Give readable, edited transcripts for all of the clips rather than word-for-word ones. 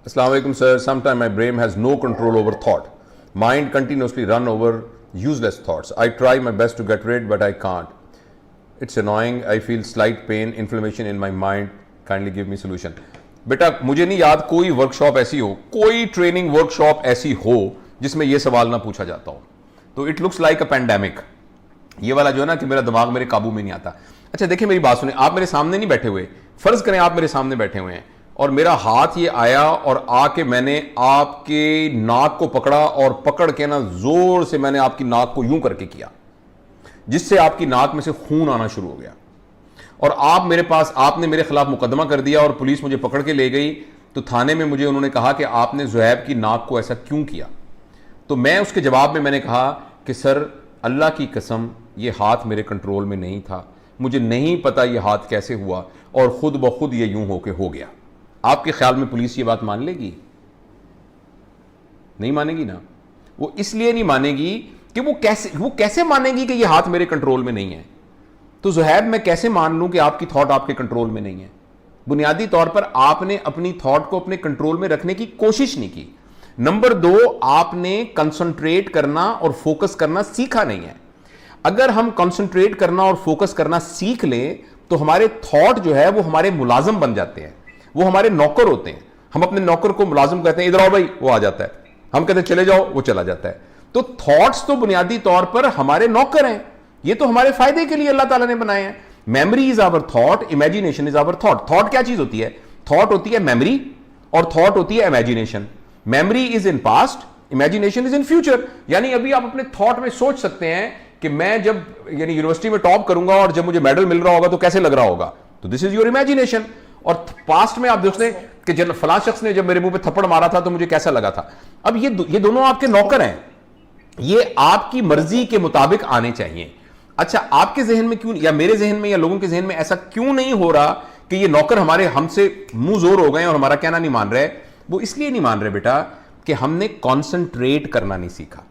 Assalamu alaikum, sir. Sometimes my brain has no control over thought. Mind continuously run over useless thoughts. I try my best to get rid, but I can't. It's annoying. I feel slight pain, inflammation in my mind. Kindly give me solution. बेटा मुझे नहीं याद कोई workshop ऐसी हो, कोई training workshop ऐसी हो जिसमें यह सवाल ना पूछा जाता हो. तो it looks like a pandemic. ये वाला जो है ना कि मेरा दिमाग मेरे काबू में नहीं आता. अच्छा देखिए मेरी बात सुने, आप मेरे सामने नहीं बैठे हुए, फर्ज करें आप मेरे सामने बैठे हुए हैं और मेरा हाथ ये आया और आके मैंने आपके नाक को पकड़ा और पकड़ के ना जोर से मैंने आपकी नाक को यूं करके किया जिससे आपकी नाक में से खून आना शुरू हो गया और आप मेरे पास, आपने मेरे खिलाफ मुकदमा कर दिया और पुलिस मुझे पकड़ के ले गई. तो थाने में मुझे उन्होंने कहा कि आपने ज़ुहैब की नाक को ऐसा क्यों किया. तो मैं उसके जवाब में मैंने कहा कि सर अल्लाह की कसम ये हाथ मेरे कंट्रोल में नहीं था, मुझे नहीं पता ये हाथ कैसे हुआ और खुद ब खुद ये यूं होके हो गया. आपके ख्याल में पुलिस ये बात मान लेगी? नहीं मानेगी ना. वो इसलिए नहीं मानेगी कि वो कैसे मानेगी कि ये हाथ मेरे कंट्रोल में नहीं है. तो ज़ुहैब मैं कैसे मान लूं कि आपकी थॉट आपके कंट्रोल में नहीं है? बुनियादी तौर पर आपने अपनी थॉट को अपने कंट्रोल में रखने की कोशिश नहीं की. नंबर 2, आपने कंसंट्रेट करना और फोकस करना सीखा नहीं है. अगर हम कंसंट्रेट करना और फोकस करना सीख लें तो हमारे थॉट जो है वो हमारे मुलाजिम बन जाते हैं, वो हमारे नौकर होते हैं. हम अपने नौकर को मुलाजिम कहते हैं, इधर आओ भाई, वो आ जाता है. हम कहते हैं चले जाओ, वो चला जाता है. तो थॉट्स तो बुनियादी तौर पर हमारे नौकर हैं. ये तो हमारे फायदे के लिए अल्लाह ताला ने बनाए हैं. Memory is our thought, imagination is our thought. Thought क्या चीज होती है? थॉट होती है मेमोरी और थॉट होती है imagination. Memory is in past, imagination is in future. यानी अभी आप अपने थॉट में सोच सकते हैं कि मैं जब यानी यूनिवर्सिटी में टॉप करूंगा और जब मुझे मेडल मिल रहा होगा तो कैसे लग रहा होगा. तो दिस इज योर इमेजिनेशन. और पास्ट में आप देखते हैं कि जब फलां शख्स ने जब मेरे मुंह पे थप्पड़ मारा था तो मुझे कैसा लगा था. अब ये दोनों आपके नौकर हैं, ये आपकी मर्जी के मुताबिक आने चाहिए. अच्छा आपके जहन में क्यों, या मेरे जहन में या लोगों के जहन में ऐसा क्यों नहीं हो रहा कि ये नौकर हमारे हमसे मुंह जोर हो गए और हमारा कहना नहीं मान रहे? वो इसलिए नहीं मान रहे बेटा कि हमने कॉन्सेंट्रेट करना नहीं सीखा.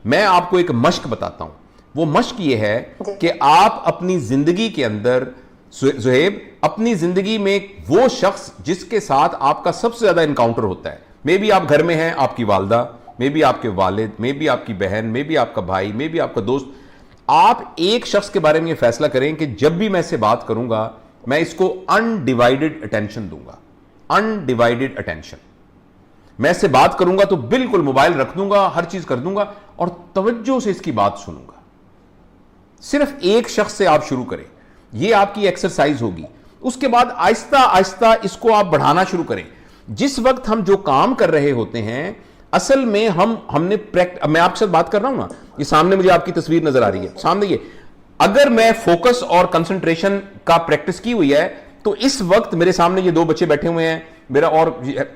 मैं आपको एक मश्क बताता हूं. वो मश्क ये है कि आप अपनी जिंदगी के अंदर, ज़ुहैब, अपनी जिंदगी में वो शख्स जिसके साथ आपका सबसे ज्यादा इनकाउंटर होता है, मे बी आप घर में हैं, आपकी वालदा, मे बी आपके वालिद, मे बी आपकी बहन, मे बी आपका भाई, मे बी आपका दोस्त. आप एक शख्स के बारे में यह फैसला करें कि जब भी मैं इससे बात करूंगा मैं इसको अनडिवाइडेड अटेंशन दूंगा. Undivided attention. मैं इससे बात करूंगा तो बिल्कुल मोबाइल रख दूंगा, हर चीज कर दूंगा और तवज्जो से इसकी बात सुनूंगा. सिर्फ एक शख्स से आप शुरू करें, यह आपकी एक्सरसाइज होगी. उसके बाद आहिस्ता आहिस्ता इसको आप बढ़ाना शुरू करें. जिस वक्त हम जो काम कर रहे होते हैं असल में हमने मैं आपके साथ बात कर रहा हूं ना, ये सामने मुझे आपकी तस्वीर नजर आ रही है सामने. ये अगर मैं फोकस और कंसंट्रेशन का प्रैक्टिस की हुई है तो इस वक्त मेरे सामने ये 2 बच्चे बैठे हुए हैं,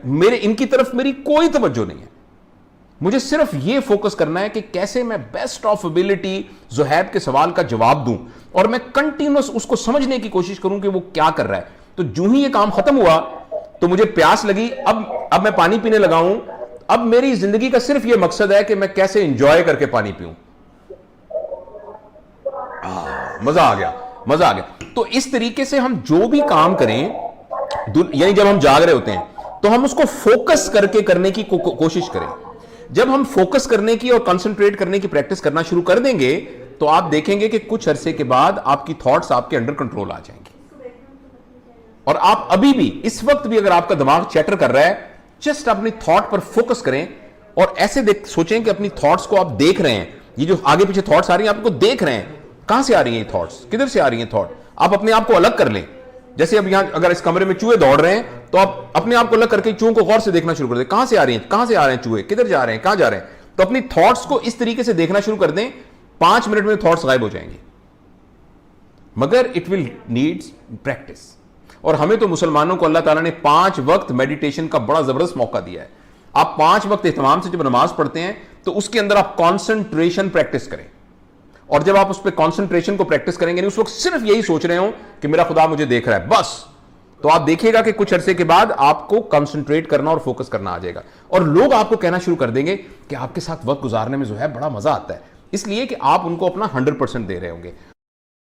मेरे इनकी तरफ मेरी कोई तवज्जो नहीं है. मुझे सिर्फ ये फोकस करना है कि कैसे मैं बेस्ट ऑफ एबिलिटी ज़ुहैब के सवाल का जवाब दूं और मैं कंटिन्यूस उसको समझने की कोशिश करूं कि वो क्या कर रहा है. तो जो ही ये काम खत्म हुआ तो मुझे प्यास लगी, अब मैं पानी पीने लगा हूं. अब मेरी जिंदगी का सिर्फ यह मकसद है कि मैं कैसे एंजॉय करके पानी पीऊं. मजा आ गया, मजा आ गया. तो इस तरीके से हम जो भी काम करें, यानी जब हम जाग रहे होते हैं तो हम उसको फोकस करके करने की कोशिश करें. जब हम फोकस करने की और कंसंट्रेट करने की प्रैक्टिस करना शुरू कर देंगे तो आप देखेंगे कि कुछ अरसे के बाद आपकी थॉट्स आपके अंडर कंट्रोल आ जाएंगे. और आप अभी भी, इस वक्त भी अगर आपका दिमाग चैटर कर रहा है, जस्ट अपनी थॉट पर फोकस करें और ऐसे सोचें कि अपनी थॉट्स को आप देख रहे हैं. ये जो आगे पीछे थॉट्स आ रही हैं आपको देख रहे हैं, कहां से आ रही हैं ये थॉट्स, किधर से आ रही हैं थॉट. आप अपने आप को अलग कर लें. जैसे अब यहां अगर इस कमरे में चूहे दौड़ रहे हैं तो आप अपने आप को अलग करके चूहों को गौर से देखना शुरू कर दें. कहां से आ रही हैं, कहां से आ रहे हैं चूहे, किधर जा रहे हैं, कहां जा रहे हैं. तो अपनी थॉट्स को इस तरीके से देखना शुरू कर दें, 5 मिनट में थॉट्स गायब हो जाएंगे. मगर इट विल नीड्स प्रैक्टिस. और हमें तो मुसलमानों को अल्लाह ताला ने 5 वक्त मेडिटेशन का बड़ा जबरदस्त मौका दिया है. आप 5 वक्त एहतमाम से जब नमाज पढ़ते हैं तो उसके अंदर आप कॉन्सेंट्रेशन प्रैक्टिस करें. और जब आप उस पर कॉन्सेंट्रेशन को प्रैक्टिस करेंगे, उस वक्त सिर्फ यही सोच रहे हो कि मेरा खुदा मुझे देख रहा है बस, तो आप देखिएगा कि कुछ अरसे के बाद आपको कंसंट्रेट करना और फोकस करना आ जाएगा. और लोग आपको कहना शुरू कर देंगे कि आपके साथ वक्त गुजारने में जो है बड़ा मजा आता है, इसलिए कि आप उनको अपना 100% दे रहे होंगे.